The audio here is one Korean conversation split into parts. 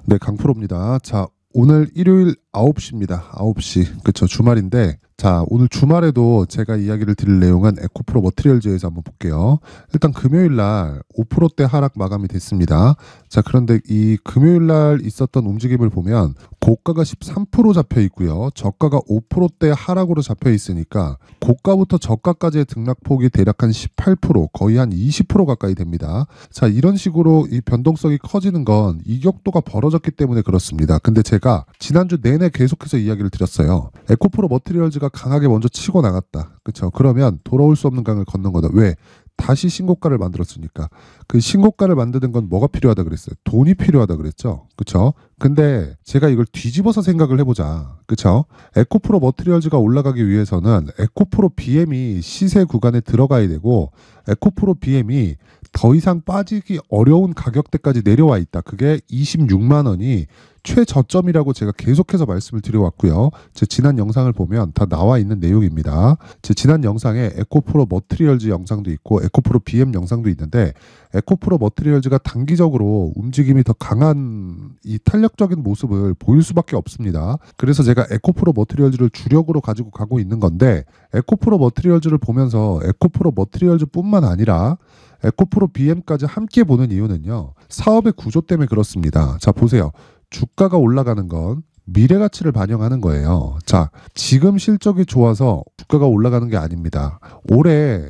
네, 강프로입니다. 자, 오늘 일요일 9시입니다. 9시. 그쵸, 주말인데, 자, 오늘 주말에도 제가 이야기를 드릴 내용은 에코프로 머티리얼즈에서 한번 볼게요. 일단 금요일 날 5%대 하락 마감이 됐습니다. 자, 그런데 이 금요일 날 있었던 움직임을 보면 고가가 13% 잡혀 있고요. 저가가 5%대 하락으로 잡혀 있으니까 고가부터 저가까지의 등락폭이 대략 한 18%, 거의 한 20% 가까이 됩니다. 자, 이런 식으로 이 변동성이 커지는 건 이격도가 벌어졌기 때문에 그렇습니다. 근데 제가 지난주 내내 계속해서 이야기를 드렸어요. 에코프로 머티리얼즈가 강하게 먼저 치고 나갔다. 그쵸? 그러면 돌아올 수 없는 강을 걷는 거다. 왜? 다시 신고가를 만들었으니까. 그 신고가를 만드는 건 뭐가 필요하다 그랬어요? 돈이 필요하다 그랬죠. 그쵸? 근데 제가 이걸 뒤집어서 생각을 해보자. 그쵸? 에코프로 머티리얼즈가 올라가기 위해서는 에코프로 BM이 시세 구간에 들어가야 되고, 에코프로 BM이 더 이상 빠지기 어려운 가격대까지 내려와 있다. 그게 26만 원이 최저점이라고 제가 계속해서 말씀을 드려왔고요. 제 지난 영상을 보면 다 나와 있는 내용입니다. 제 지난 영상에 에코프로 머티리얼즈 영상도 있고 에코프로 BM 영상도 있는데, 에코프로 머티리얼즈가 단기적으로 움직임이 더 강한 이 탄력적인 모습을 보일 수밖에 없습니다. 그래서 제가 에코프로 머티리얼즈를 주력으로 가지고 가고 있는 건데, 에코프로 머티리얼즈를 보면서 에코프로 머티리얼즈뿐만 아니라 에코프로 BM까지 함께 보는 이유는요, 사업의 구조 때문에 그렇습니다. 자, 보세요. 주가가 올라가는 건 미래 가치를 반영하는 거예요. 자, 지금 실적이 좋아서 주가가 올라가는 게 아닙니다. 올해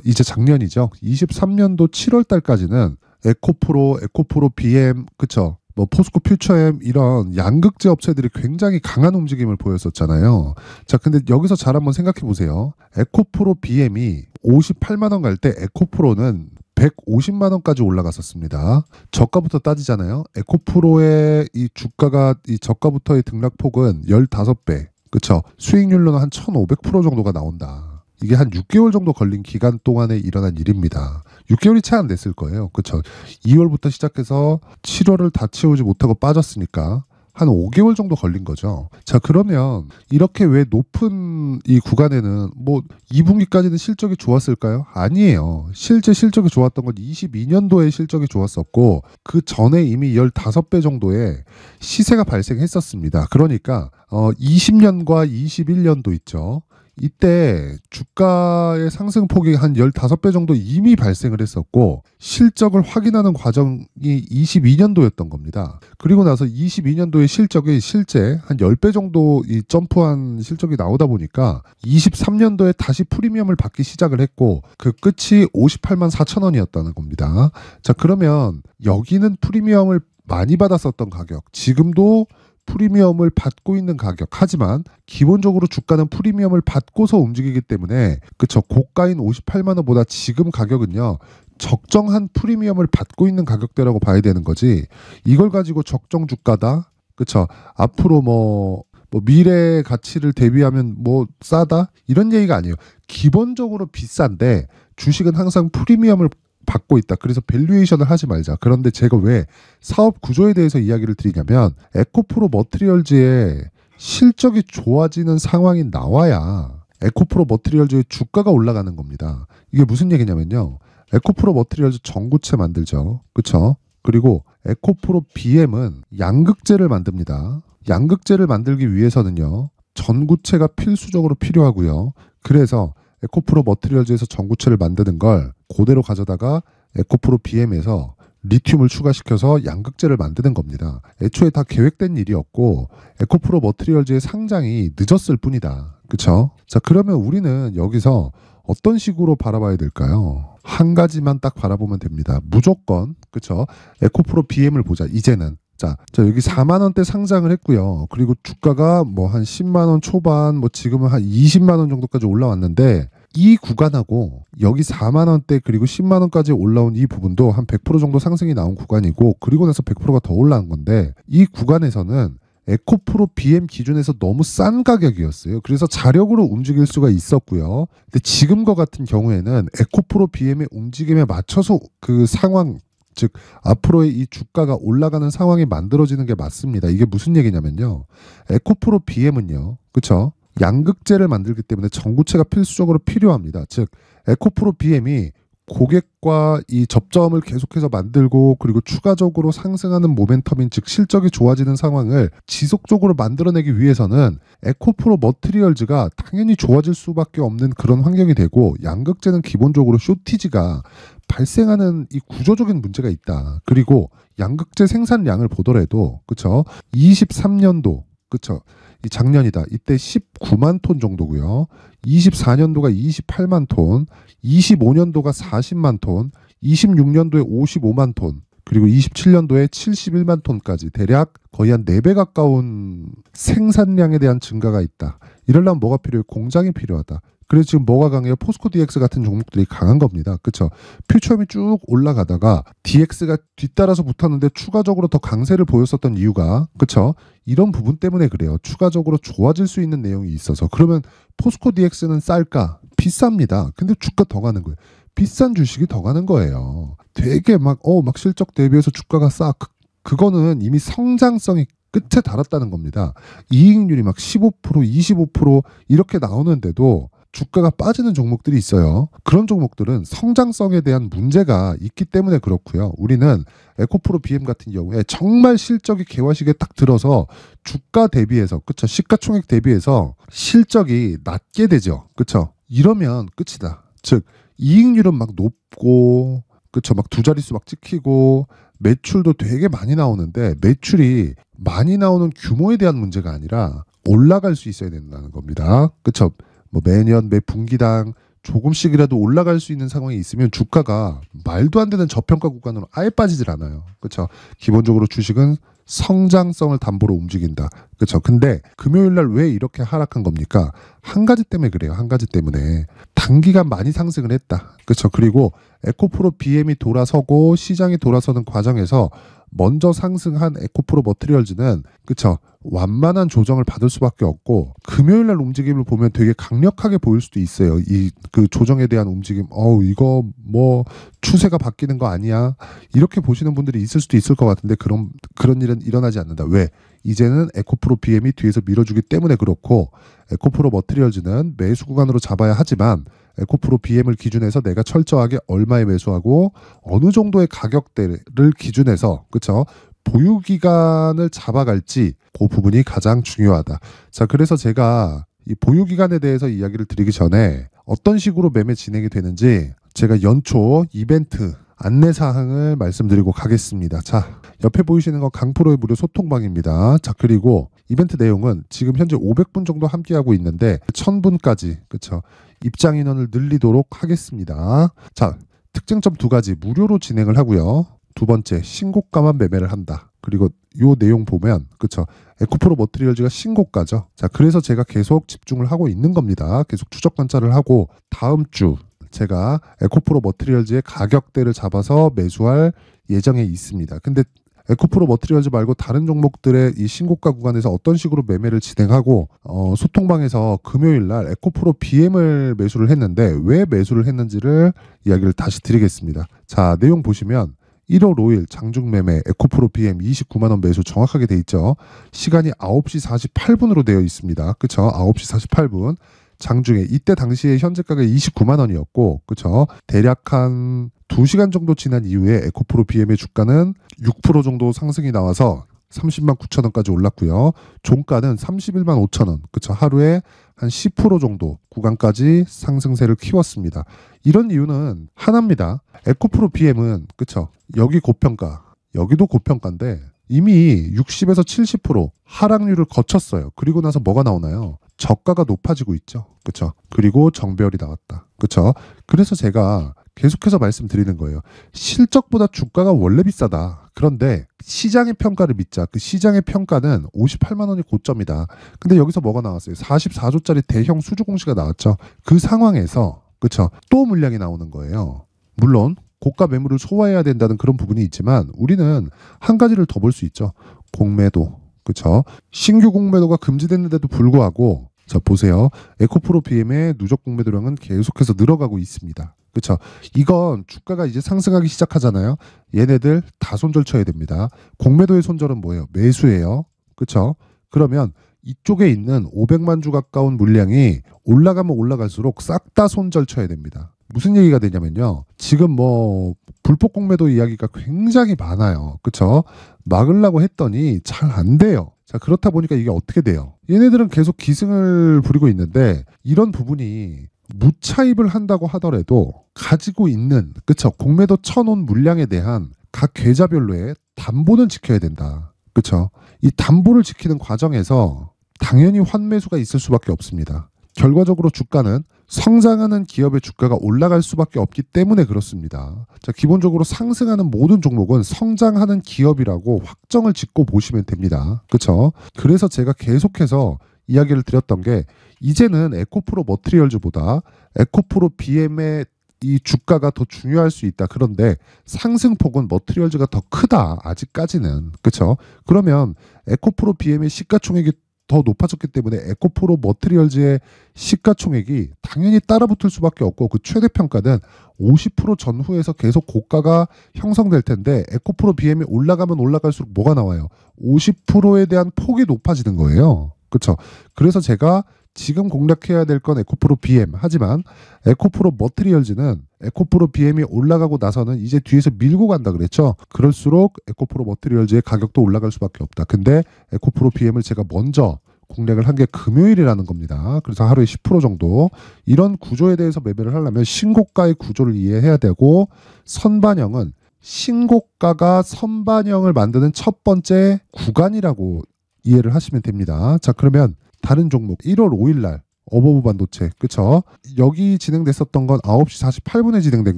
이제 작년이죠. 23년도 7월 달까지는 에코프로 BM, 그쵸? 뭐 포스코 퓨처엠 이런 양극재 업체들이 굉장히 강한 움직임을 보였었잖아요. 자, 근데 여기서 잘 한번 생각해 보세요. 에코프로 BM이 58만 원 갈 때 에코프로는 150만 원까지 올라갔었습니다. 저가부터 따지잖아요. 에코프로의 이 주가가 이 저가부터의 등락폭은 15배. 그쵸? 수익률로는 한 1500% 정도가 나온다. 이게 한 6개월 정도 걸린 기간 동안에 일어난 일입니다. 6개월이 채 안 됐을 거예요. 그쵸? 2월부터 시작해서 7월을 다 채우지 못하고 빠졌으니까 한 5개월 정도 걸린 거죠. 자, 그러면 이렇게 왜 높은 이 구간에는 뭐 2분기까지는 실적이 좋았을까요? 아니에요. 실제 실적이 좋았던 건 22년도에 실적이 좋았었고, 그 전에 이미 15배 정도의 시세가 발생했었습니다. 그러니까 20년과 21년도 있죠. 이때 주가의 상승폭이 한 15배 정도 이미 발생을 했었고, 실적을 확인하는 과정이 22년도였던 겁니다. 그리고 나서 22년도의 실적이 실제 한 10배 정도 이 점프한 실적이 나오다 보니까 23년도에 다시 프리미엄을 받기 시작을 했고, 그 끝이 58만 4천 원이었다는 겁니다. 자, 그러면 여기는 프리미엄을 많이 받았었던 가격, 지금도 프리미엄을 받고 있는 가격. 하지만 기본적으로 주가는 프리미엄을 받고서 움직이기 때문에, 그쵸, 고가인 58만 원보다 지금 가격은요, 적정한 프리미엄을 받고 있는 가격대라고 봐야 되는 거지, 이걸 가지고 적정 주가다, 그쵸, 앞으로 뭐 미래 가치를 대비하면 뭐 싸다, 이런 얘기가 아니에요. 기본적으로 비싼데 주식은 항상 프리미엄을 받고 있다. 그래서 밸류에이션을 하지 말자. 그런데 제가 왜 사업 구조에 대해서 이야기를 드리냐면, 에코프로 머티리얼즈의 실적이 좋아지는 상황이 나와야 에코프로 머티리얼즈의 주가가 올라가는 겁니다. 이게 무슨 얘기냐면요, 에코프로 머티리얼즈 전구체 만들죠. 그쵸? 그리고 에코프로 BM은 양극재를 만듭니다. 양극재를 만들기 위해서는요, 전구체가 필수적으로 필요하고요. 그래서 에코프로 머티리얼즈에서 전구체를 만드는 걸 그대로 가져다가 에코프로 BM에서 리튬을 추가시켜서 양극재를 만드는 겁니다. 애초에 다 계획된 일이었고 에코프로 머티리얼즈의 상장이 늦었을 뿐이다. 그쵸? 자, 그러면 우리는 여기서 어떤 식으로 바라봐야 될까요? 한 가지만 딱 바라보면 됩니다. 무조건, 그쵸? 에코프로 BM을 보자, 이제는. 자, 여기 4만 원대 상장을 했고요. 그리고 주가가 뭐 한 10만 원 초반, 뭐 지금은 한 20만 원 정도까지 올라왔는데, 이 구간하고 여기 4만 원대 그리고 10만 원까지 올라온 이 부분도 한 100% 정도 상승이 나온 구간이고, 그리고 나서 100%가 더 올라온 건데, 이 구간에서는 에코프로 BM 기준에서 너무 싼 가격이었어요. 그래서 자력으로 움직일 수가 있었고요. 근데 지금과 같은 경우에는 에코프로 BM의 움직임에 맞춰서 그 상황, 즉 앞으로의 이 주가가 올라가는 상황이 만들어지는 게 맞습니다. 이게 무슨 얘기냐면요, 에코프로 BM은요, 그쵸, 양극재를 만들기 때문에 전구체가 필수적으로 필요합니다. 즉 에코프로 BM이 고객과 이 접점을 계속해서 만들고 그리고 추가적으로 상승하는 모멘텀인 즉 실적이 좋아지는 상황을 지속적으로 만들어내기 위해서는 에코프로 머티리얼즈가 당연히 좋아질 수밖에 없는 그런 환경이 되고 양극재는 기본적으로 쇼티지가 발생하는 이 구조적인 문제가 있다. 그리고 양극재 생산량을 보더라도 그쵸 23년도 그쵸 이 작년이다. 이때 19만 톤 정도고요. 24년도가 28만 톤, 25년도가 40만 톤, 26년도에 55만 톤, 그리고 27년도에 71만 톤까지 대략 거의 한 4배 가까운 생산량에 대한 증가가 있다. 이러려면 뭐가 필요해요? 공장이 필요하다. 그래서 지금 뭐가 강해요? 포스코 DX 같은 종목들이 강한 겁니다. 그렇죠? 퓨처음이 쭉 올라가다가 DX가 뒤따라서 붙었는데 추가적으로 더 강세를 보였었던 이유가 그렇죠? 이런 부분 때문에 그래요. 추가적으로 좋아질 수 있는 내용이 있어서. 그러면 포스코 DX는 쌀까? 비쌉니다. 근데 주가 더 가는 거예요. 비싼 주식이 더 가는 거예요. 되게 막 실적 대비해서 주가가 싸. 그거는 이미 성장성이 끝에 달았다는 겁니다. 이익률이 막 15%, 25% 이렇게 나오는데도 주가가 빠지는 종목들이 있어요. 그런 종목들은 성장성에 대한 문제가 있기 때문에 그렇고요. 우리는 에코프로 BM 같은 경우에 정말 실적이 개화식에 딱 들어서 주가 대비해서 그쵸 시가총액 대비해서 실적이 낮게 되죠. 그쵸 이러면 끝이다. 즉 이익률은 막 높고 그쵸 막 두 자릿수 막 찍히고 매출도 되게 많이 나오는데 매출이 많이 나오는 규모에 대한 문제가 아니라 올라갈 수 있어야 된다는 겁니다. 그쵸 뭐 매년 매 분기당 조금씩이라도 올라갈 수 있는 상황이 있으면 주가가 말도 안 되는 저평가 구간으로 아예 빠지질 않아요. 그렇죠? 기본적으로 주식은 성장성을 담보로 움직인다. 그렇죠? 근데 금요일 날 왜 이렇게 하락한 겁니까? 한 가지 때문에 그래요. 한 가지 때문에 단기간 많이 상승을 했다. 그렇죠? 그리고 에코프로 BM이 돌아서고 시장이 돌아서는 과정에서 먼저 상승한 에코프로 머티리얼즈는 그쵸 완만한 조정을 받을 수밖에 없고 금요일 날 움직임을 보면 되게 강력하게 보일 수도 있어요. 이 그 조정에 대한 움직임 이거 뭐 추세가 바뀌는 거 아니야 이렇게 보시는 분들이 있을 수도 있을 것 같은데 그런 일은 일어나지 않는다. 왜? 이제는 에코프로 BM이 뒤에서 밀어주기 때문에 그렇고 에코프로 머티리얼즈는 매수 구간으로 잡아야 하지만 에코프로 BM을 기준해서 내가 철저하게 얼마에 매수하고 어느 정도의 가격대를 기준해서 그쵸 보유 기간을 잡아갈지 그 부분이 가장 중요하다. 자 그래서 제가 이 보유 기간에 대해서 이야기를 드리기 전에 어떤 식으로 매매 진행이 되는지 제가 연초 이벤트 안내 사항을 말씀드리고 가겠습니다. 자 옆에 보이시는 건 강프로의 무료 소통방입니다. 자 그리고 이벤트 내용은 지금 현재 500분 정도 함께하고 있는데 1000분까지 그쵸 입장 인원을 늘리도록 하겠습니다. 자 특징점 2가지 무료로 진행을 하고요. 두 번째 신고가만 매매를 한다. 그리고 요 내용 보면 그쵸 에코프로 머티리얼즈가 신고가죠. 자 그래서 제가 계속 집중을 하고 있는 겁니다. 계속 추적 관찰을 하고 다음 주 제가 에코프로 머티리얼즈의 가격대를 잡아서 매수할 예정에 있습니다. 근데 에코프로 머티리얼즈 말고 다른 종목들의 이 신고가 구간에서 어떤 식으로 매매를 진행하고 소통방에서 금요일 날 에코프로 BM을 매수를 했는데 왜 매수를 했는지를 이야기를 다시 드리겠습니다. 자 내용 보시면 1월 5일 장중 매매 에코프로 BM 29만 원 매수 정확하게 돼 있죠. 시간이 9시 48분으로 되어 있습니다. 그쵸 9시 48분 장중에 이때 당시에 현재 가격이 29만 원이었고 그쵸 대략 한 2시간 정도 지난 이후에 에코프로 BM의 주가는 6% 정도 상승이 나와서 30만 9천 원까지 올랐고요. 종가는 31만 5천 원. 그쵸 하루에 한 10% 정도 구간까지 상승세를 키웠습니다. 이런 이유는 하나입니다. 에코프로 BM은 그쵸 여기 고평가 여기도 고평가인데 이미 60에서 70% 하락률을 거쳤어요. 그리고 나서 뭐가 나오나요? 저가가 높아지고 있죠. 그쵸 그리고 정배열이 나왔다. 그쵸 그래서 제가 계속해서 말씀드리는 거예요. 실적보다 주가가 원래 비싸다. 그런데 시장의 평가를 믿자. 그 시장의 평가는 58만 원이 고점이다. 근데 여기서 뭐가 나왔어요? 44조짜리 대형 수주 공시가 나왔죠. 그 상황에서 그쵸 또 물량이 나오는 거예요. 물론 고가 매물을 소화해야 된다는 그런 부분이 있지만 우리는 한 가지를 더 볼 수 있죠. 공매도. 그쵸 신규 공매도가 금지됐는데도 불구하고 자 보세요. 에코프로 BM의 누적 공매도량은 계속해서 늘어가고 있습니다. 그렇죠. 이건 주가가 이제 상승하기 시작하잖아요. 얘네들 다 손절 쳐야 됩니다. 공매도의 손절은 뭐예요? 매수예요. 그렇죠. 그러면 이쪽에 있는 500만 주 가까운 물량이 올라가면 올라갈수록 싹 다 손절 쳐야 됩니다. 무슨 얘기가 되냐면요. 지금 뭐 불법 공매도 이야기가 굉장히 많아요. 그쵸? 막으려고 했더니 잘 안 돼요. 자, 그렇다 보니까 이게 어떻게 돼요? 얘네들은 계속 기승을 부리고 있는데 이런 부분이 무차입을 한다고 하더라도 가지고 있는, 그쵸? 공매도 쳐놓은 물량에 대한 각 계좌별로의 담보는 지켜야 된다. 그쵸? 이 담보를 지키는 과정에서 당연히 환매수가 있을 수밖에 없습니다. 결과적으로 주가는 성장하는 기업의 주가가 올라갈 수밖에 없기 때문에 그렇습니다. 자, 기본적으로 상승하는 모든 종목은 성장하는 기업이라고 확정을 짓고 보시면 됩니다. 그렇죠? 그래서 제가 계속해서 이야기를 드렸던 게 이제는 에코프로 머티리얼즈보다 에코프로 BM의 이 주가가 더 중요할 수 있다. 그런데 상승폭은 머티리얼즈가 더 크다. 아직까지는. 그렇죠? 그러면 에코프로 BM의 시가총액이 더 높아졌기 때문에 에코프로 머티리얼즈의 시가총액이 당연히 따라붙을 수밖에 없고 그 최대평가는 50% 전후에서 계속 고가가 형성될 텐데 에코프로 BM이 올라가면 올라갈수록 뭐가 나와요? 50%에 대한 폭이 높아지는 거예요. 그렇죠? 그래서 제가 지금 공략해야 될 건 에코프로 BM. 하지만 에코프로 머티리얼즈는 에코프로 BM이 올라가고 나서는 이제 뒤에서 밀고 간다 그랬죠. 그럴수록 에코프로 머티리얼즈의 가격도 올라갈 수밖에 없다. 근데 에코프로 BM을 제가 먼저 공략을 한 게 금요일이라는 겁니다. 그래서 하루에 10% 정도. 이런 구조에 대해서 매매를 하려면 신고가의 구조를 이해해야 되고 선반영은 신고가가 선반영을 만드는 첫 번째 구간이라고 이해를 하시면 됩니다. 자, 그러면 다른 종목 1월 5일 날 어버브 반도체, 그쵸? 여기 진행됐었던 건 9시 48분에 진행된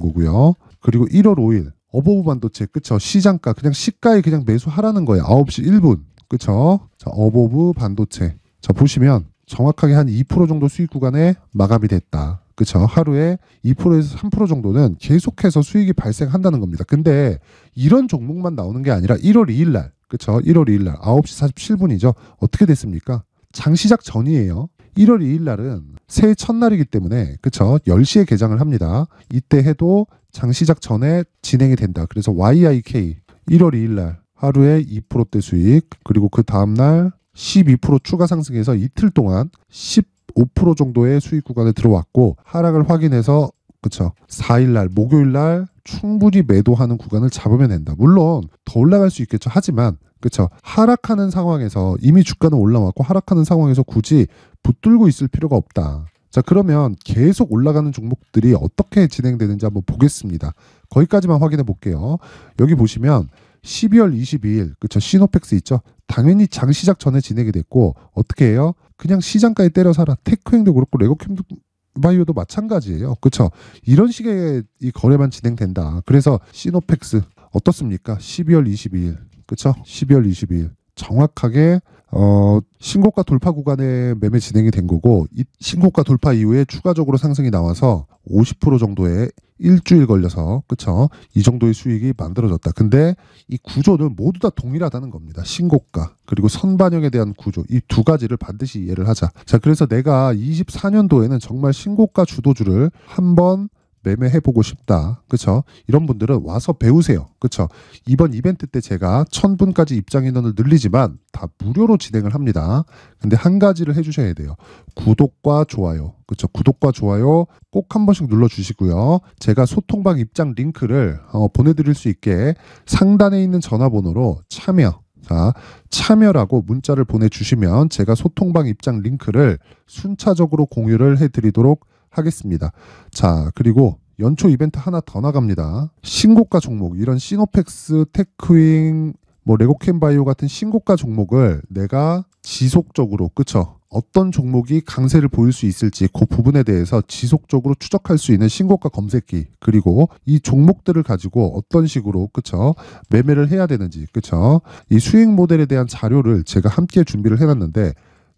거고요. 그리고 1월 5일 어버브 반도체, 그쵸? 시장가 그냥 시가에 그냥 매수하라는 거예요. 9시 1분, 그쵸? 자, 어버브 반도체. 자, 보시면 정확하게 한 2% 정도 수익 구간에 마감이 됐다. 그쵸? 하루에 2%에서 3% 정도는 계속해서 수익이 발생한다는 겁니다. 근데 이런 종목만 나오는 게 아니라 1월 2일 날, 그쵸? 1월 2일 날 9시 47분이죠. 어떻게 됐습니까? 장시작 전이에요. 1월 2일 날은 새해 첫날이기 때문에 그쵸? 10시에 개장을 합니다. 이때 해도 장시작 전에 진행이 된다. 그래서 YIK 1월 2일 날 하루에 2%대 수익, 그리고 그 다음날 12% 추가 상승해서 이틀 동안 15% 정도의 수익 구간에 들어왔고 하락을 확인해서 그쵸? 4일 날 목요일 날 충분히 매도하는 구간을 잡으면 된다. 물론 더 올라갈 수 있겠죠. 하지만 그쵸? 하락하는 상황에서 이미 주가는 올라왔고 하락하는 상황에서 굳이 붙들고 있을 필요가 없다. 자, 그러면 계속 올라가는 종목들이 어떻게 진행되는지 한번 보겠습니다. 거기까지만 확인해 볼게요. 여기 보시면 12월 22일 그쵸? 시노펙스 있죠? 당연히 장시작 전에 진행이 됐고 어떻게 해요? 그냥 시장가에 때려 사라. 테크행도 그렇고 레고캠도 바이오도 마찬가지예요. 그렇죠? 이런 식의 이 거래만 진행된다. 그래서 시노펙스 어떻습니까? 12월 22일. 그렇죠? 12월 22일. 정확하게 신고가 돌파 구간에 매매 진행이 된 거고 이 신고가 돌파 이후에 추가적으로 상승이 나와서 50% 정도의 일주일 걸려서 그쵸? 이 정도의 수익이 만들어졌다. 근데 이 구조는 모두 다 동일하다는 겁니다. 신고가 그리고 선반영에 대한 구조 이 두 가지를 반드시 이해를 하자. 자, 그래서 내가 24년도에는 정말 신고가 주도주를 한번 매매해보고 싶다. 그쵸? 이런 분들은 와서 배우세요. 그쵸? 이번 이벤트 때 제가 1000분까지 입장 인원을 늘리지만 다 무료로 진행을 합니다. 근데 한 가지를 해주셔야 돼요. 구독과 좋아요. 그쵸? 구독과 좋아요 꼭 한 번씩 눌러주시고요. 제가 소통방 입장 링크를 보내드릴 수 있게 상단에 있는 전화번호로 참여라고 문자를 보내주시면 제가 소통방 입장 링크를 순차적으로 공유를 해드리도록 하겠습니다. 자, 그리고 연초 이벤트 하나 더 나갑니다. 신고가 종목, 이런 시노펙스, 테크윙, 레고캠바이오 같은 신고가 종목을 내가 지속적으로, 그쵸? 어떤 종목이 강세를 보일 수 있을지 그 부분에 대해서 지속적으로 추적할 수 있는 신고가 검색기, 그리고 이 종목들을 가지고 어떤 식으로, 그쵸? 매매를 해야 되는지, 그쵸? 이 수익 모델에 대한 자료를 제가 함께 준비를 해놨는데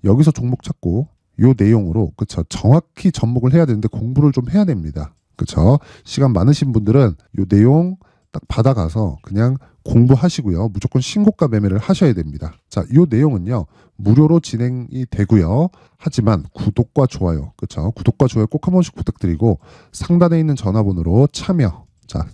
여기서 종목 찾고 요 내용으로 그쵸 정확히 접목을 해야 되는데 공부를 좀 해야 됩니다. 그쵸? 시간 많으신 분들은 요 내용 딱 받아가서 그냥 공부하시고요. 무조건 신고가 매매를 하셔야 됩니다. 자, 요 내용은요 무료로 진행이 되고요. 하지만 구독과 좋아요, 그쵸? 구독과 좋아요 꼭 한 번씩 부탁드리고 상단에 있는 전화번호로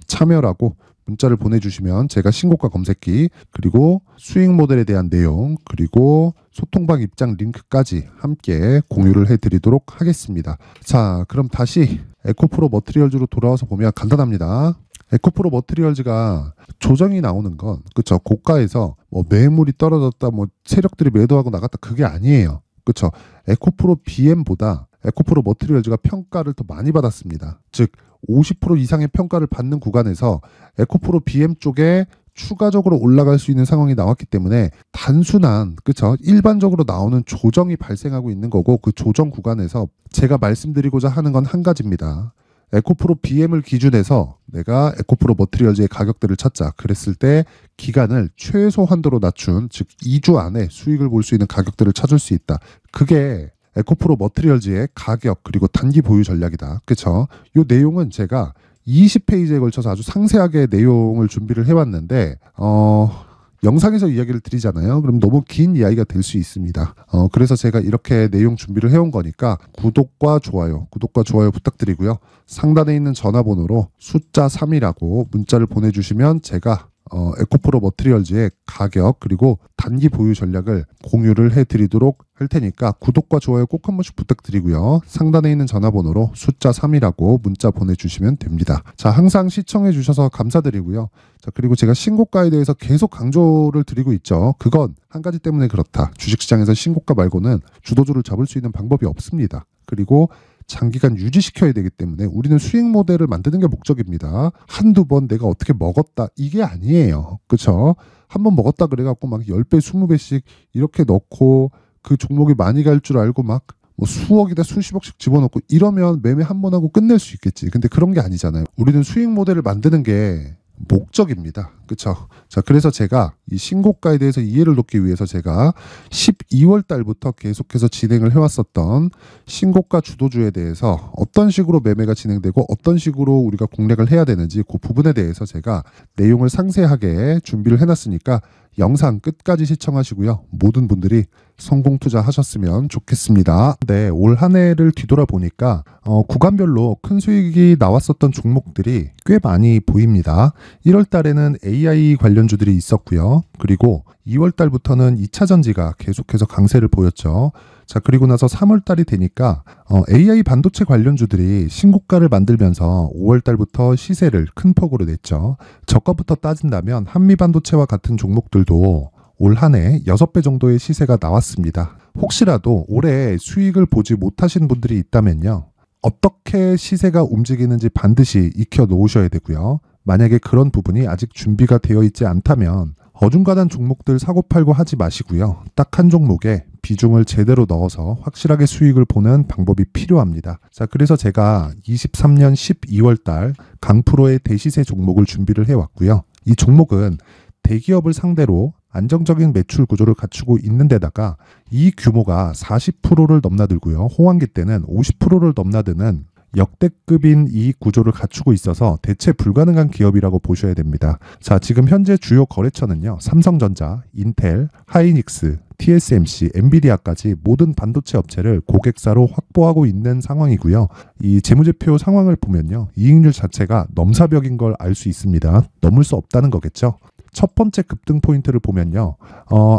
참여라고 문자를 보내주시면 제가 신고가 검색기 그리고 수익 모델에 대한 내용 그리고 소통방 입장 링크까지 함께 공유를 해드리도록 하겠습니다. 자, 그럼 다시 에코프로 머티리얼즈로 돌아와서 보면 간단합니다. 에코프로 머티리얼즈가 조정이 나오는 건 그쵸, 고가에서 뭐 매물이 떨어졌다, 뭐 세력들이 매도하고 나갔다, 그게 아니에요. 그쵸. 에코프로 BM보다 에코프로 머티리얼즈가 평가를 더 많이 받았습니다. 즉 50% 이상의 평가를 받는 구간에서 에코프로 BM 쪽에 추가적으로 올라갈 수 있는 상황이 나왔기 때문에 단순한, 그쵸, 일반적으로 나오는 조정이 발생하고 있는 거고, 그 조정 구간에서 제가 말씀드리고자 하는 건 한 가지입니다. 에코프로 BM을 기준해서 내가 에코프로 머티리얼즈의 가격들을 찾자 그랬을 때 기간을 최소 한도로 낮춘, 즉 2주 안에 수익을 볼 수 있는 가격들을 찾을 수 있다. 그게 에코프로 머티리얼즈의 가격 그리고 단기 보유 전략이다. 그쵸? 이 내용은 제가 20페이지에 걸쳐서 아주 상세하게 내용을 준비를 해왔는데 영상에서 이야기를 드리잖아요. 그럼 너무 긴 이야기가 될 수 있습니다. 그래서 제가 이렇게 내용 준비를 해온 거니까 구독과 좋아요 부탁드리고요. 상단에 있는 전화번호로 숫자 3이라고 문자를 보내주시면 제가 에코프로 머티리얼즈의 가격 그리고 단기 보유 전략을 공유를 해드리도록 할 테니까 구독과 좋아요 꼭 한 번씩 부탁드리고요. 상단에 있는 전화번호로 숫자 3이라고 문자 보내주시면 됩니다. 자, 항상 시청해 주셔서 감사드리고요. 자, 그리고 제가 신고가에 대해서 계속 강조를 드리고 있죠. 그건 한 가지 때문에 그렇다. 주식시장에서 신고가 말고는 주도주를 잡을 수 있는 방법이 없습니다. 그리고 장기간 유지시켜야 되기 때문에 우리는 수익 모델을 만드는 게 목적입니다. 한두 번 내가 어떻게 먹었다 이게 아니에요. 그쵸? 한 번 먹었다 그래갖고 막 10배 20배씩 이렇게 넣고 그 종목이 많이 갈 줄 알고 막 뭐 수억이다 수십억씩 집어넣고 이러면 매매 한 번 하고 끝낼 수 있겠지. 근데 그런 게 아니잖아요. 우리는 수익 모델을 만드는 게 목적입니다. 그쵸? 자, 그래서 제가 이 신고가에 대해서 이해를 돕기 위해서 제가 12월 달부터 계속해서 진행을 해왔었던 신고가 주도주에 대해서 어떤 식으로 매매가 진행되고 어떤 식으로 우리가 공략을 해야 되는지 그 부분에 대해서 제가 내용을 상세하게 준비를 해놨으니까 영상 끝까지 시청하시고요. 모든 분들이 성공 투자하셨으면 좋겠습니다. 네, 올 한 해를 뒤돌아보니까 구간별로 큰 수익이 나왔었던 종목들이 꽤 많이 보입니다. 1월 달에는 AI 관련주들이 있었고요. 그리고 2월 달부터는 2차 전지가 계속해서 강세를 보였죠. 자, 그리고 나서 3월 달이 되니까 AI 반도체 관련주들이 신고가를 만들면서 5월 달부터 시세를 큰 폭으로 냈죠. 저가부터 따진다면 한미반도체와 같은 종목들도 올 한 해 6배 정도의 시세가 나왔습니다. 혹시라도 올해 수익을 보지 못하신 분들이 있다면요. 어떻게 시세가 움직이는지 반드시 익혀 놓으셔야 되고요. 만약에 그런 부분이 아직 준비가 되어 있지 않다면 어중간한 종목들 사고팔고 하지 마시고요. 딱 한 종목에 비중을 제대로 넣어서 확실하게 수익을 보는 방법이 필요합니다. 자, 그래서 제가 23년 12월 달 강프로의 대시세 종목을 준비를 해왔고요. 이 종목은 대기업을 상대로 안정적인 매출 구조를 갖추고 있는 데다가 이 규모가 40%를 넘나들고요. 호황기 때는 50%를 넘나드는 역대급인 이익 구조를 갖추고 있어서 대체 불가능한 기업이라고 보셔야 됩니다. 자, 지금 현재 주요 거래처는요. 삼성전자, 인텔, 하이닉스, TSMC, 엔비디아까지 모든 반도체 업체를 고객사로 확보하고 있는 상황이고요. 이 재무제표 상황을 보면요. 이익률 자체가 넘사벽인 걸 알 수 있습니다. 넘을 수 없다는 거겠죠. 첫 번째 급등 포인트를 보면요.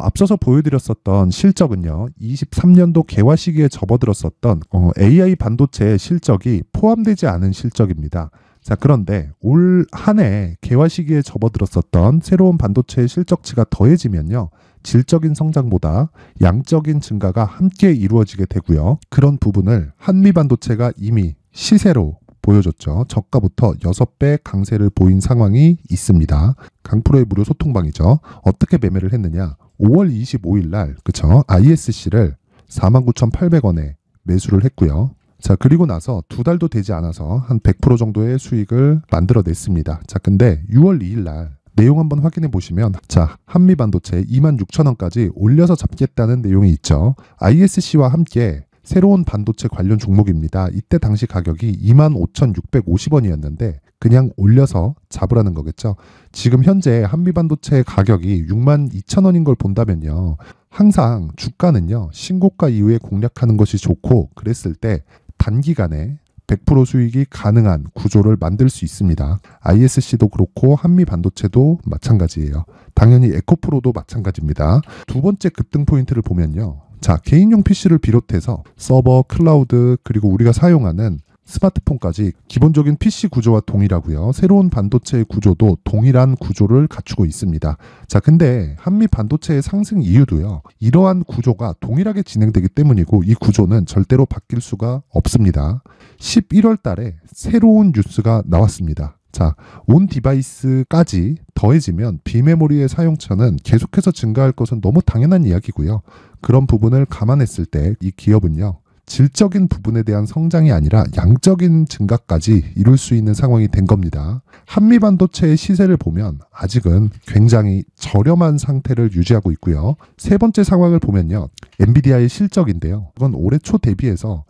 앞서서 보여드렸었던 실적은요. 23년도 개화 시기에 접어들었었던 AI 반도체의 실적이 포함되지 않은 실적입니다. 자, 그런데 올 한 해 개화 시기에 접어들었었던 새로운 반도체의 실적치가 더해지면요. 질적인 성장보다 양적인 증가가 함께 이루어지게 되고요. 그런 부분을 한미반도체가 이미 시세로 보여줬죠. 저가부터 6배 강세를 보인 상황이 있습니다. 강프로의 무료 소통방이죠. 어떻게 매매를 했느냐. 5월 25일 날 그쵸? ISC를 49,800원에 매수를 했고요. 자, 그리고 나서 2달도 되지 않아서 한 100% 정도의 수익을 만들어냈습니다. 자, 근데 6월 2일 날 내용 한번 확인해 보시면 자, 한미반도체 26,000원까지 올려서 잡겠다는 내용이 있죠. ISC와 함께 새로운 반도체 관련 종목입니다. 이때 당시 가격이 25,650원이었는데 그냥 올려서 잡으라는 거겠죠. 지금 현재 한미반도체 가격이 62,000원인 걸 본다면요. 항상 주가는요. 신고가 이후에 공략하는 것이 좋고 그랬을 때 단기간에 100% 수익이 가능한 구조를 만들 수 있습니다. ISC도 그렇고 한미반도체도 마찬가지예요. 당연히 에코프로도 마찬가지입니다. 두 번째 급등 포인트를 보면요. 자, 개인용 PC를 비롯해서 서버, 클라우드, 그리고 우리가 사용하는 스마트폰까지 기본적인 PC 구조와 동일하고요. 새로운 반도체의 구조도 동일한 구조를 갖추고 있습니다. 자, 근데 한미 반도체의 상승 이유도요. 이러한 구조가 동일하게 진행되기 때문이고 이 구조는 절대로 바뀔 수가 없습니다. 11월 달에 새로운 뉴스가 나왔습니다. 자, 온 디바이스까지 더해지면 비메모리의 사용처는 계속해서 증가할 것은 너무 당연한 이야기고요. 그런 부분을 감안했을 때 이 기업은요. 질적인 부분에 대한 성장이 아니라 양적인 증가까지 이룰 수 있는 상황이 된 겁니다. 한미 반도체의 시세를 보면 아직은 굉장히 저렴한 상태를 유지하고 있고요. 세 번째 상황을 보면요. 엔비디아의 실적인데요. 이건 올해 초 대비해서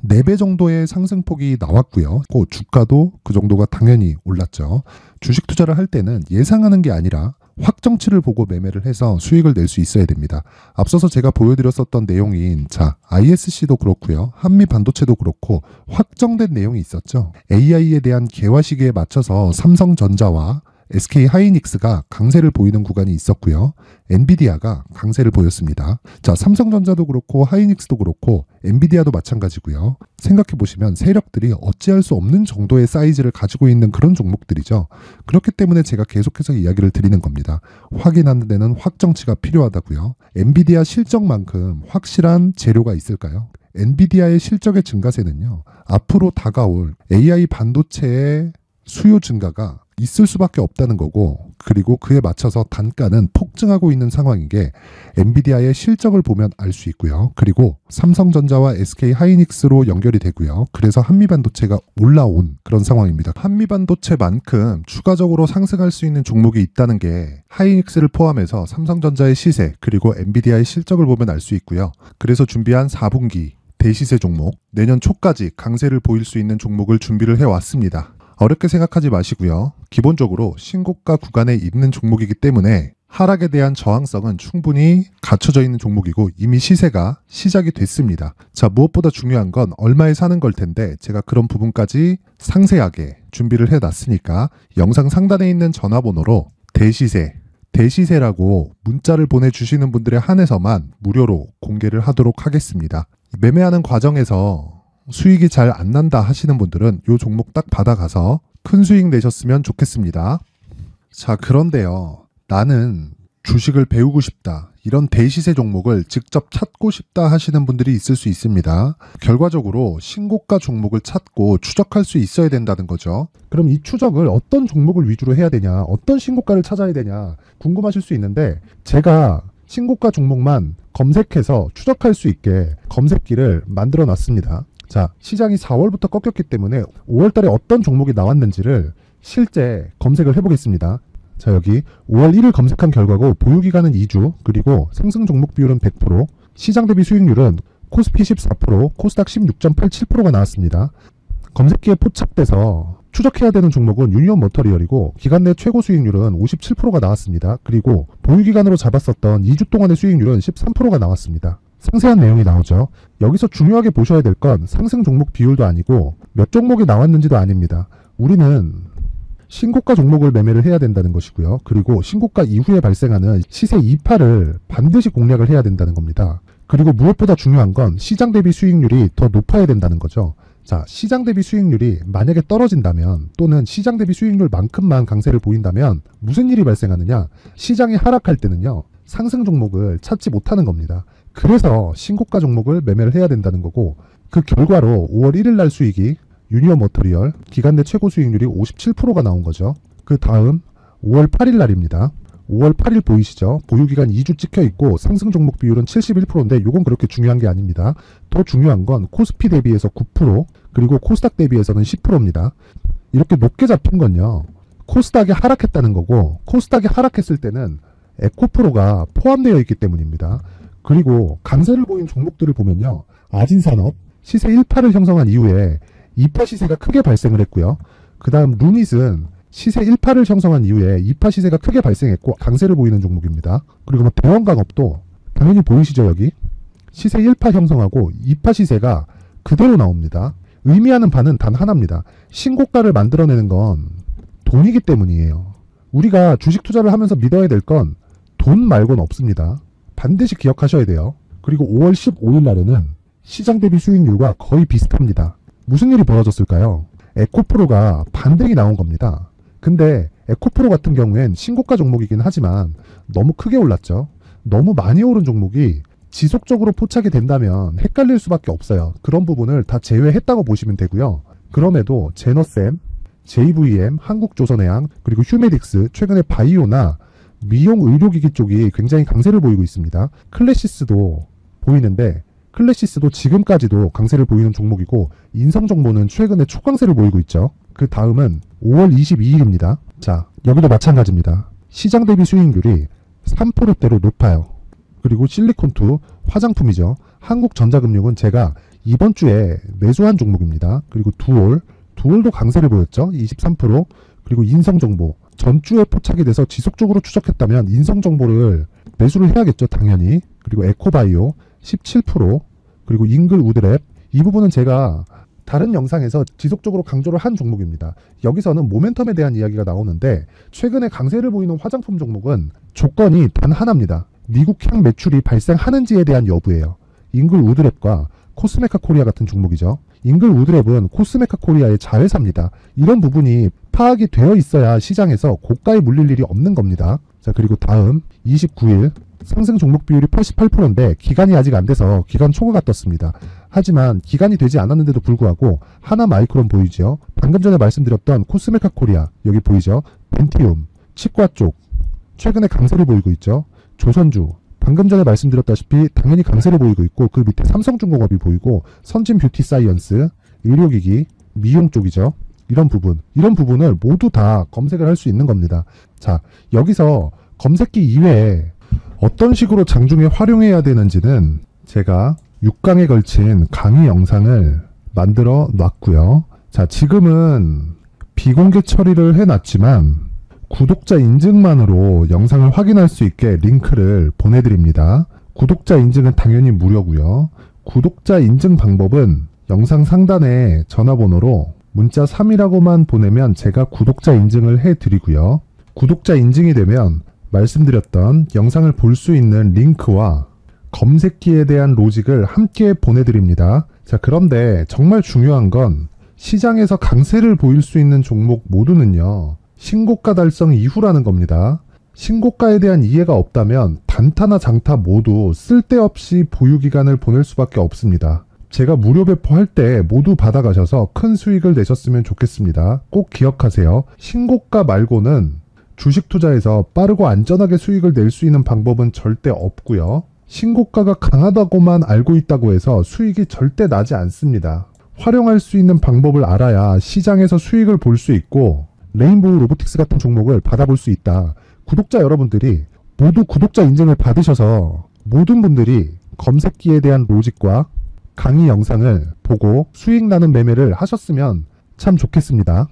4배 정도의 상승폭이 나왔고요. 그 주가도 그 정도가 당연히 올랐죠. 주식 투자를 할 때는 예상하는 게 아니라 확정치를 보고 매매를 해서 수익을 낼 수 있어야 됩니다. 앞서서 제가 보여드렸었던 내용인 ISC도 그렇고요. 한미 반도체도 그렇고 확정된 내용이 있었죠. AI에 대한 개화 시기에 맞춰서 삼성전자와 SK 하이닉스가 강세를 보이는 구간이 있었고요. 엔비디아가 강세를 보였습니다. 자, 삼성전자도 그렇고 하이닉스도 그렇고 엔비디아도 마찬가지고요. 생각해 보시면 세력들이 어찌할 수 없는 정도의 사이즈를 가지고 있는 그런 종목들이죠. 그렇기 때문에 제가 계속해서 이야기를 드리는 겁니다. 확인하는 데는 확정치가 필요하다고요. 엔비디아 실적만큼 확실한 재료가 있을까요? 엔비디아의 실적의 증가세는요. 앞으로 다가올 AI 반도체의 수요 증가가 있을 수밖에 없다는 거고, 그리고 그에 맞춰서 단가는 폭증하고 있는 상황인 게 엔비디아의 실적을 보면 알 수 있고요. 그리고 삼성전자와 SK 하이닉스로 연결이 되고요. 그래서 한미반도체가 올라온 그런 상황입니다. 한미반도체만큼 추가적으로 상승할 수 있는 종목이 있다는 게 하이닉스를 포함해서 삼성전자의 시세 그리고 엔비디아의 실적을 보면 알 수 있고요. 그래서 준비한 4분기 대시세 종목, 내년 초까지 강세를 보일 수 있는 종목을 준비를 해왔습니다. 어렵게 생각하지 마시고요. 기본적으로 신고가 구간에 있는 종목이기 때문에 하락에 대한 저항성은 충분히 갖춰져 있는 종목이고 이미 시세가 시작이 됐습니다. 자, 무엇보다 중요한 건 얼마에 사는 걸 텐데 제가 그런 부분까지 상세하게 준비를 해놨으니까 영상 상단에 있는 전화번호로 대시세라고 문자를 보내주시는 분들에 한해서만 무료로 공개를 하도록 하겠습니다. 매매하는 과정에서 수익이 잘 안 난다 하시는 분들은 이 종목 딱 받아가서 큰 수익 내셨으면 좋겠습니다. 자, 그런데요. 나는 주식을 배우고 싶다. 이런 대시세 종목을 직접 찾고 싶다 하시는 분들이 있을 수 있습니다. 결과적으로 신고가 종목을 찾고 추적할 수 있어야 된다는 거죠. 그럼 이 추적을 어떤 종목을 위주로 해야 되냐, 어떤 신고가를 찾아야 되냐 궁금하실 수 있는데 제가 신고가 종목만 검색해서 추적할 수 있게 검색기를 만들어 놨습니다. 자, 시장이 4월부터 꺾였기 때문에 5월 달에 어떤 종목이 나왔는지를 실제 검색을 해보겠습니다. 자, 여기 5월 1일 검색한 결과고 보유기간은 2주, 그리고 상승 종목 비율은 100%, 시장 대비 수익률은 코스피 14%, 코스닥 16.87%가 나왔습니다. 검색기에 포착돼서 추적해야 되는 종목은 유니온 머터리얼이고 기간 내 최고 수익률은 57%가 나왔습니다. 그리고 보유기간으로 잡았었던 2주 동안의 수익률은 13%가 나왔습니다. 상세한 내용이 나오죠. 여기서 중요하게 보셔야 될 건 상승 종목 비율도 아니고 몇 종목이 나왔는지도 아닙니다. 우리는 신고가 종목을 매매를 해야 된다는 것이고요. 그리고 신고가 이후에 발생하는 시세 이파를 반드시 공략을 해야 된다는 겁니다. 그리고 무엇보다 중요한 건 시장 대비 수익률이 더 높아야 된다는 거죠. 자, 시장 대비 수익률이 만약에 떨어진다면 또는 시장 대비 수익률만큼만 강세를 보인다면 무슨 일이 발생하느냐? 시장이 하락할 때는요. 상승 종목을 찾지 못하는 겁니다. 그래서 신고가 종목을 매매를 해야 된다는 거고 그 결과로 5월 1일 날 수익이 유니온 머터리얼 기간 내 최고 수익률이 57%가 나온 거죠. 그 다음 5월 8일 날입니다. 5월 8일 보이시죠? 보유기간 2주 찍혀 있고 상승 종목 비율은 71%인데 이건 그렇게 중요한 게 아닙니다. 더 중요한 건 코스피 대비해서 9% 그리고 코스닥 대비해서는 10%입니다. 이렇게 높게 잡힌 건요. 코스닥이 하락했다는 거고 코스닥이 하락했을 때는 에코프로가 포함되어 있기 때문입니다. 그리고 강세를 보인 종목들을 보면요. 아진산업 시세 1파를 형성한 이후에 2파 시세가 크게 발생을 했고요. 그 다음 루닛은 시세 1파를 형성한 이후에 2파 시세가 크게 발생했고 강세를 보이는 종목입니다. 그리고 대원강업도 당연히 보이시죠 여기? 시세 1파 형성하고 2파 시세가 그대로 나옵니다. 의미하는 바는 단 하나입니다. 신고가를 만들어내는 건 돈이기 때문이에요. 우리가 주식 투자를 하면서 믿어야 될 건 돈 말고는 없습니다. 반드시 기억하셔야 돼요. 그리고 5월 15일 날에는 시장 대비 수익률과 거의 비슷합니다. 무슨 일이 벌어졌을까요? 에코프로가 반등이 나온 겁니다. 근데 에코프로 같은 경우엔 신고가 종목이긴 하지만 너무 크게 올랐죠. 너무 많이 오른 종목이 지속적으로 포착이 된다면 헷갈릴 수밖에 없어요. 그런 부분을 다 제외했다고 보시면 되고요. 그럼에도 제너셈, JVM, 한국조선해양, 그리고 휴메딕스, 최근에 바이오나 미용 의료기기 쪽이 굉장히 강세를 보이고 있습니다. 클래시스도 보이는데 클래시스도 지금까지도 강세를 보이는 종목이고 인성정보는 최근에 초강세를 보이고 있죠. 그 다음은 5월 22일입니다. 자, 여기도 마찬가지입니다. 시장 대비 수익률이 3%대로 높아요. 그리고 실리콘2 화장품이죠. 한국전자금융은 제가 이번 주에 매수한 종목입니다. 그리고 두올도 강세를 보였죠. 23%. 그리고 인성정보 전주에 포착이 돼서 지속적으로 추적했다면 인성정보를 매수를 해야겠죠. 당연히. 그리고 에코바이오 17%. 그리고 잉글우드랩 이 부분은 제가 다른 영상에서 지속적으로 강조를 한 종목입니다. 여기서는 모멘텀에 대한 이야기가 나오는데 최근에 강세를 보이는 화장품 종목은 조건이 단 하나입니다. 미국 향 매출이 발생하는지에 대한 여부예요. 잉글우드랩과 코스메카 코리아 같은 종목이죠. 잉글우드랩은 코스메카 코리아의 자회사입니다. 이런 부분이 파악이 되어 있어야 시장에서 고가에 물릴 일이 없는 겁니다. 자, 그리고 다음 29일 상승 종목 비율이 88%인데 기간이 아직 안 돼서 기간 초과가 떴습니다. 하지만 기간이 되지 않았는데도 불구하고 하나마이크론 보이죠. 방금 전에 말씀드렸던 코스메카 코리아 여기 보이죠. 벤티움, 치과 쪽 최근에 강세를 보이고 있죠. 조선주 방금 전에 말씀드렸다시피 당연히 강세를 보이고 있고 그 밑에 삼성중공업이 보이고 선진 뷰티 사이언스, 의료기기, 미용 쪽이죠. 이런 부분을 모두 다 검색을 할 수 있는 겁니다. 자, 여기서 검색기 이외에 어떤 식으로 장중에 활용해야 되는지는 제가 6강에 걸친 강의 영상을 만들어 놨고요. 자, 지금은 비공개 처리를 해놨지만 구독자 인증만으로 영상을 확인할 수 있게 링크를 보내드립니다. 구독자 인증은 당연히 무료고요. 구독자 인증 방법은 영상 상단에 전화번호로 문자 3이라고만 보내면 제가 구독자 인증을 해드리고요. 구독자 인증이 되면 말씀드렸던 영상을 볼 수 있는 링크와 검색기에 대한 로직을 함께 보내드립니다. 자, 그런데 정말 중요한 건 시장에서 강세를 보일 수 있는 종목 모두는요. 신고가 달성 이후라는 겁니다. 신고가에 대한 이해가 없다면 단타나 장타 모두 쓸데없이 보유기간을 보낼 수밖에 없습니다. 제가 무료 배포할 때 모두 받아가셔서 큰 수익을 내셨으면 좋겠습니다. 꼭 기억하세요. 신고가 말고는 주식 투자에서 빠르고 안전하게 수익을 낼 수 있는 방법은 절대 없고요. 신고가가 강하다고만 알고 있다고 해서 수익이 절대 나지 않습니다. 활용할 수 있는 방법을 알아야 시장에서 수익을 볼 수 있고 레인보우 로보틱스 같은 종목을 받아볼 수 있다. 구독자 여러분들이 모두 구독자 인증을 받으셔서 모든 분들이 검색기에 대한 로직과 강의 영상을 보고 수익 나는 매매를 하셨으면 참 좋겠습니다.